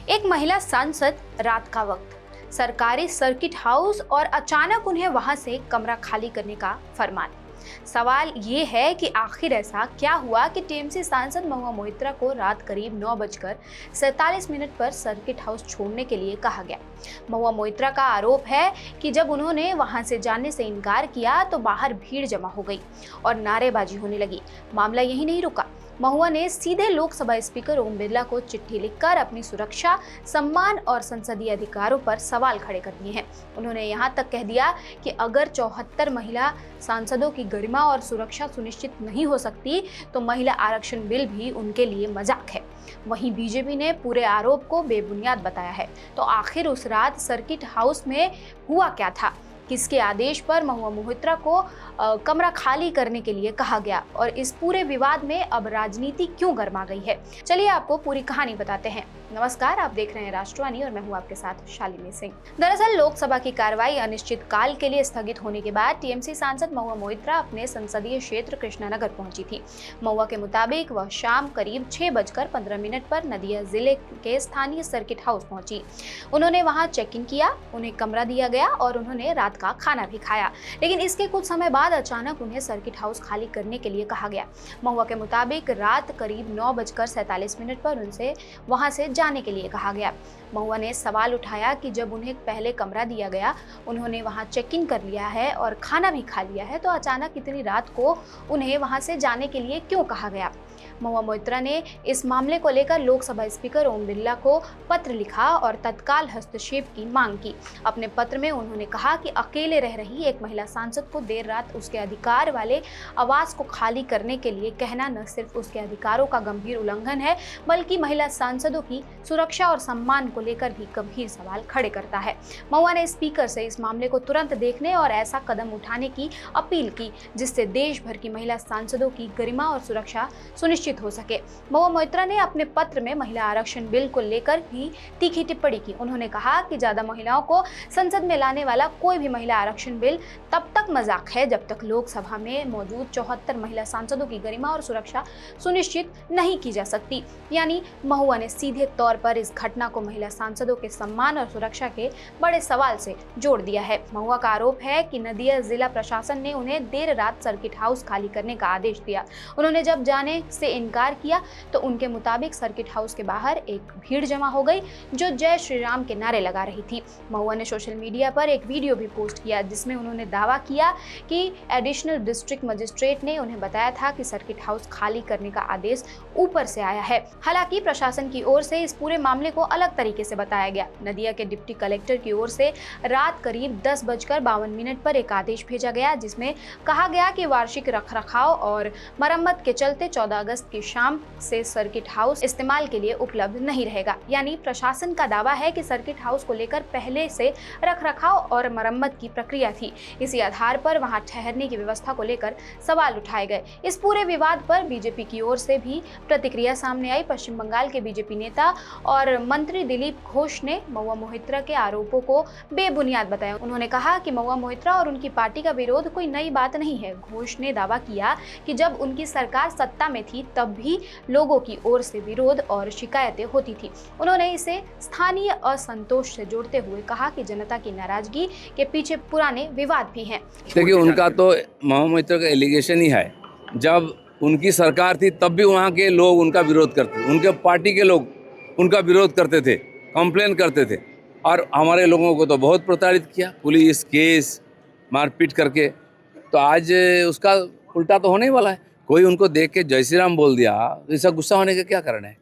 एक महिला सांसद, रात का वक्त, सरकारी सर्किट हाउस और अचानक उन्हें वहां से कमरा खाली करने का फरमान। सवाल ये है कि आखिर ऐसा क्या हुआ कि टीएमसी सांसद महुआ मोइत्रा को रात करीब 9:47 पर सर्किट हाउस छोड़ने के लिए कहा गया। महुआ मोइत्रा का आरोप है कि जब उन्होंने वहां से जाने से इनकार किया तो बाहर भीड़ जमा हो गई और नारेबाजी होने लगी। मामला यही नहीं रुका, महुआ ने सीधे लोकसभा स्पीकर ओम बिरला को चिट्ठी लिखकर अपनी सुरक्षा, सम्मान और संसदीय अधिकारों पर सवाल खड़े कर दिए हैं। उन्होंने यहां तक कह दिया कि अगर 74 महिला सांसदों की गरिमा और सुरक्षा सुनिश्चित नहीं हो सकती तो महिला आरक्षण बिल भी उनके लिए मजाक है। वहीं बीजेपी ने पूरे आरोप को बेबुनियाद बताया है। तो आखिर उस रात सर्किट हाउस में हुआ क्या था? किसके आदेश पर महुआ मोइत्रा को कमरा खाली करने के लिए कहा गया और इस पूरे विवाद में अब राजनीति क्यों गर्मा गई है? चलिए आपको पूरी कहानी बताते हैं। नमस्कार, आप देख रहे हैं राष्ट्रवाणी और मैं हूं आपके साथ शालिनी सिंह। दरअसल लोकसभा की कार्रवाई अनिश्चित काल के लिए स्थगित होने के बाद टीएमसी सांसद महुआ मोइत्रा अपने संसदीय क्षेत्र कृष्णानगर पहुंची थी। महुआ के मुताबिक वह शाम करीब 6:15 पर नदिया जिले के स्थानीय सर्किट हाउस पहुंची। उन्होंने वहां चेक इन किया, उन्हें कमरा दिया गया और उन्होंने रात का खाना भी खाया। लेकिन इसके कुछ समय बाद अचानक उन्हें सर्किट हाउस खाली करने के लिए कहा गया। महुआ के मुताबिक रात करीब 9:47 पर उनसे वहां से जाने के लिए कहा गया। महुआ ने सवाल उठाया कि जब उन्हें पहले कमरा दिया गया, उन्होंने वहां चेक इन कर लिया है और खाना भी खा लिया है, तो अचानक इतनी रात को उन्हें वहां से जाने के लिए क्यों कहा गया? महुआ मोइत्रा ने इस मामले को लेकर लोकसभा स्पीकर ओम बिरला को पत्र लिखा और तत्काल हस्तक्षेप की मांग की। अपने पत्र में उन्होंने कहा कि अकेले रह रही एक महिला सांसद को देर रात उसके अधिकार वाले आवास को खाली करने के लिए कहना न सिर्फ उसके अधिकारों का गंभीर उल्लंघन है, बल्कि महिला सांसदों की सुरक्षा और सम्मान को लेकर भी गंभीर सवाल खड़े करता है। महुआ ने स्पीकर से इस मामले को तुरंत देखने और ऐसा कदम उठाने की अपील की जिससे देश भर की महिला सांसदों की गरिमा और सुरक्षा सुनिश्चित हो सके। महुआ मोइत्रा ने अपने पत्र में महिला आरक्षण बिल को लेकर भी तीखी टिप्पणी की। उन्होंने कहा कि ज्यादा महिलाओं को संसद में लाने वाला कोई भी महिला आरक्षण बिल तब तक मजाक है जब तक लोकसभा में मौजूद 74 महिला सांसदों की गरिमा और सुरक्षा सुनिश्चित नहीं की जा सकती। यानी महुआ ने सीधे तौर पर इस घटना को महिला सांसदों के सम्मान और सुरक्षा के बड़े सवाल से जोड़ दिया है। महुआ का आरोप है कि नदिया जिला प्रशासन ने उन्हें देर रात सर्किट हाउस खाली करने का आदेश दिया। उन्होंने जब जाने से इनकार किया तो उनके मुताबिक सर्किट हाउस के बाहर एक भीड़ जमा हो गई जो जय श्री राम के नारे लगा रही थी। महुआ ने सोशल मीडिया पर एक वीडियो भी पोस्ट किया जिसमें उन्होंने दावा किया कि एडिशनल डिस्ट्रिक्ट मजिस्ट्रेट ने उन्हें बताया था कि सर्किट हाउस खाली करने का आदेश ऊपर से आया है। हालांकि प्रशासन की ओर से इस पूरे मामले को अलग तरीके से बताया गया। नदिया के डिप्टी कलेक्टर की ओर से रात करीब 10:52 पर एक आदेश भेजा गया जिसमें कहा गया कि वार्षिक रखरखाव और मरम्मत के चलते 14 अगस्त की शाम से सर्किट हाउस इस्तेमाल के लिए उपलब्ध नहीं रहेगा। यानी प्रशासन का दावा है कि सर्किट हाउस को लेकर पहले से रखरखाव और मरम्मत की प्रक्रिया थी। इसी आधार पर वहां ठहरने की व्यवस्था को लेकर सवाल उठाए गए। इस पूरे विवाद पर बीजेपी की ओर से भी प्रतिक्रिया सामने आई। पश्चिम बंगाल के बीजेपी नेता और मंत्री दिलीप घोष ने महुआ मोइत्रा के आरोपों को बेबुनियाद बताया। उन्होंने कहा कि महुआ मोइत्रा और उनकी पार्टी का विरोध कोई नई बात नहीं है। घोष ने दावा किया कि जब उनकी सरकार सत्ता में थी तब भी लोगों की ओर से विरोध और शिकायतें होती थी। उन्होंने इसे स्थानीय असंतोष से जोड़ते हुए कहा कि जनता की नाराजगी के पीछे पुराने विवाद भी हैं। देखिए, उनका तो महुआ मोइत्रा का एलिगेशन ही है। जब उनकी सरकार थी तब भी वहाँ के लोग उनका विरोध करते थे, उनके पार्टी के लोग उनका विरोध करते थे, कंप्लेन करते थे और हमारे लोगों को तो बहुत प्रताड़ित किया, पुलिस केस मारपीट करके। तो आज उसका उल्टा तो होने ही वाला है। कोई उनको देख के जय श्री राम बोल दिया, ऐसा गुस्सा होने का क्या कारण है?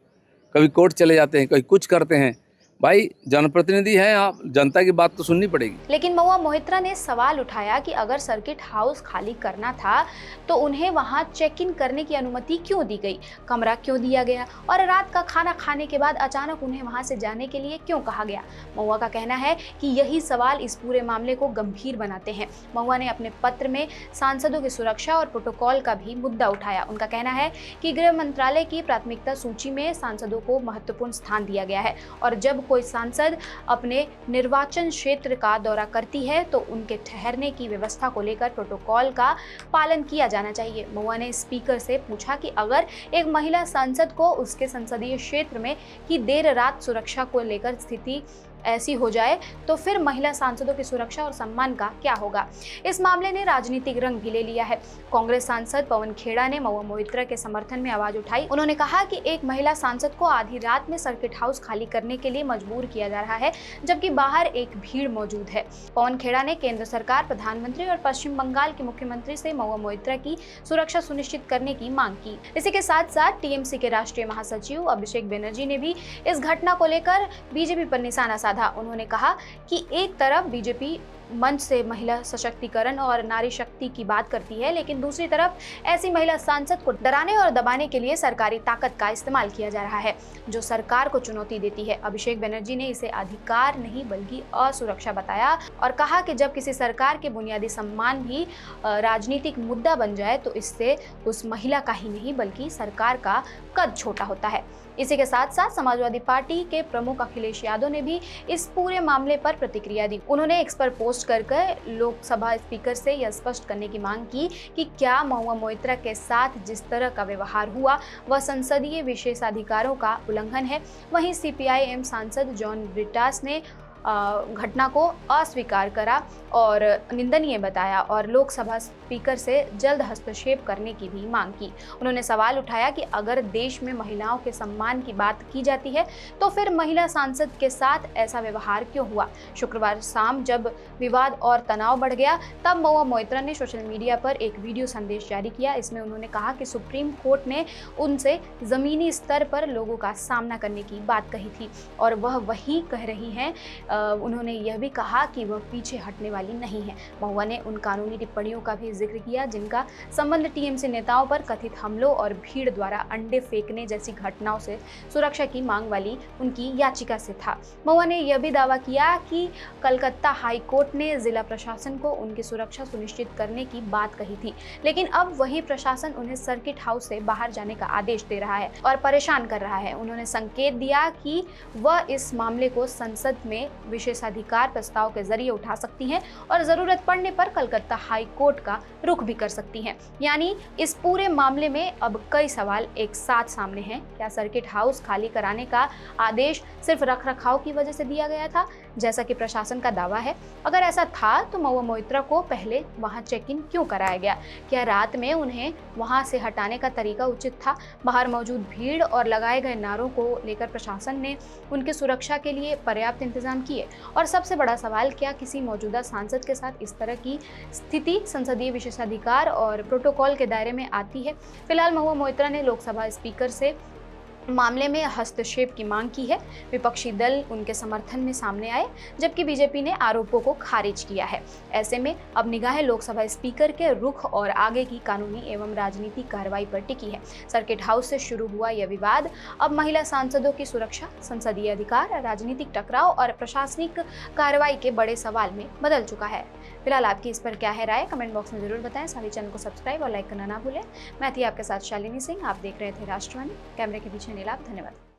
कभी कोर्ट चले जाते हैं, कभी कुछ करते हैं। भाई जनप्रतिनिधि हैं आप, जनता की बात तो सुननी पड़ेगी। लेकिन महुआ मोइत्रा ने सवाल उठाया कि अगर सर्किट हाउस खाली करना था तो उन्हें वहां चेक इन करने की अनुमति क्यों दी गई, कमरा क्यों दिया गया और रात का खाना खाने के बाद अचानक उन्हें वहां से जाने के लिए क्यों कहा गया? महुआ का कहना है कि यही सवाल इस पूरे मामले को गंभीर बनाते हैं। महुआ ने अपने पत्र में सांसदों की सुरक्षा और प्रोटोकॉल का भी मुद्दा उठाया। उनका कहना है कि गृह मंत्रालय की प्राथमिकता सूची में सांसदों को महत्वपूर्ण स्थान दिया गया है और जब कोई सांसद अपने निर्वाचन क्षेत्र का दौरा करती है तो उनके ठहरने की व्यवस्था को लेकर प्रोटोकॉल का पालन किया जाना चाहिए। महुआ ने स्पीकर से पूछा कि अगर एक महिला सांसद को उसके संसदीय क्षेत्र में की देर रात सुरक्षा को लेकर स्थिति ऐसी हो जाए तो फिर महिला सांसदों की सुरक्षा और सम्मान का क्या होगा। इस मामले ने राजनीतिक रंग भी ले लिया है। कांग्रेस सांसद पवन खेड़ा ने महुआ मोइत्रा के समर्थन में आवाज उठाई। उन्होंने कहा कि एक महिला सांसद को आधी रात में सर्किट हाउस खाली करने के लिए मजबूर किया जा रहा है, जबकि बाहर एक भीड़ मौजूद है। पवन खेड़ा ने केंद्र सरकार, प्रधानमंत्री और पश्चिम बंगाल के मुख्यमंत्री से महुआ मोइत्रा की सुरक्षा सुनिश्चित करने की मांग की। इसी के साथ साथ टीएमसी के राष्ट्रीय महासचिव अभिषेक बनर्जी ने भी इस घटना को लेकर बीजेपी पर निशाना साधा। उन्होंने कहा कि एक तरफ बीजेपी मंच से महिला सशक्तिकरण और नारी शक्ति की बात करती है, लेकिन दूसरी तरफ ऐसी महिला सांसद को डराने और दबाने के लिए सरकारी ताकत का इस्तेमाल किया जा रहा है, जो सरकार को चुनौती देती है। अभिषेक बनर्जी ने इसे अधिकार नहीं बल्कि असुरक्षा बताया और कहा कि जब किसी सरकार के बुनियादी सम्मान भी राजनीतिक मुद्दा बन जाए तो इससे उस महिला का ही नहीं बल्कि सरकार का कद छोटा होता है। इसी के साथ साथ समाजवादी पार्टी के प्रमुख अखिलेश यादव ने भी इस पूरे मामले पर प्रतिक्रिया दी। उन्होंने एक्स पर पोस्ट करके लोकसभा स्पीकर से यह स्पष्ट करने की मांग की कि क्या महुआ मोइत्रा के साथ जिस तरह का व्यवहार हुआ वह संसदीय विशेषाधिकारों का उल्लंघन है। वहीं सीपीआई-एम सांसद जॉन ब्रिटास ने घटना को अस्वीकार करा और निंदनीय बताया और लोकसभा स्पीकर से जल्द हस्तक्षेप करने की भी मांग की। उन्होंने सवाल उठाया कि अगर देश में महिलाओं के सम्मान की बात की जाती है तो फिर महिला सांसद के साथ ऐसा व्यवहार क्यों हुआ। शुक्रवार शाम जब विवाद और तनाव बढ़ गया तब महुआ मोइत्रा ने सोशल मीडिया पर एक वीडियो संदेश जारी किया। इसमें उन्होंने कहा कि सुप्रीम कोर्ट ने उनसे जमीनी स्तर पर लोगों का सामना करने की बात कही थी और वह वही कह रही हैं। उन्होंने यह भी कहा कि वह पीछे हटने वाली नहीं है। महुआ ने उन कानूनी टिप्पणियों का भी जिक्र किया जिनका संबंध टीएमसी नेताओं पर कथित हमलों और भीड़ द्वारा अंडे फेंकने जैसी घटनाओं से सुरक्षा की मांग वाली उनकी याचिका से था। महुआ ने यह भी दावा किया कि कलकत्ता हाई कोर्ट ने जिला प्रशासन को उनकी सुरक्षा सुनिश्चित करने की बात कही थी, लेकिन अब वही प्रशासन उन्हें सर्किट हाउस से बाहर जाने का आदेश दे रहा है और परेशान कर रहा है। उन्होंने संकेत दिया कि वह इस मामले को संसद में विशेषाधिकार प्रस्ताव के जरिए उठा सकती हैं और जरूरत पड़ने पर कलकत्ता हाई कोर्ट का रुख भी कर सकती हैं। यानी इस पूरे मामले में अब कई सवाल एक साथ सामने हैं। क्या सर्किट हाउस खाली कराने का आदेश सिर्फ रखरखाव की वजह से दिया गया था, जैसा कि प्रशासन का दावा है? अगर ऐसा था तो महुआ मोइत्रा को पहले वहां चेक इन क्यों कराया गया? क्या रात में उन्हें वहां से हटाने का तरीका उचित था? बाहर मौजूद भीड़ और लगाए गए नारों को लेकर प्रशासन ने उनकी सुरक्षा के लिए पर्याप्त इंतजाम किए? और सबसे बड़ा सवाल, क्या किसी मौजूदा सांसद के साथ इस तरह की स्थिति संसदीय विशेषाधिकार और प्रोटोकॉल के दायरे में आती है? फिलहाल महुआ मोइत्रा ने लोकसभा स्पीकर से मामले में हस्तक्षेप की मांग की है। विपक्षी दल उनके समर्थन में सामने आए, जबकि बीजेपी ने आरोपों को खारिज किया है। ऐसे में अब निगाहें लोकसभा स्पीकर के रुख और आगे की कानूनी एवं राजनीतिक कार्रवाई पर टिकी है। सर्किट हाउस से शुरू हुआ यह विवाद अब महिला सांसदों की सुरक्षा, संसदीय अधिकार, राजनीतिक टकराव और प्रशासनिक कार्रवाई के बड़े सवाल में बदल चुका है। फिलहाल आपकी इस पर क्या है राय, कमेंट बॉक्स में जरूर बताएं। साथ ही चैनल को सब्सक्राइब और लाइक करना ना भूलें। मैं थी आपके साथ शालिनी सिंह, आप देख रहे थे राष्ट्रवाणी। कैमरे के पीछे नीलाभ। धन्यवाद।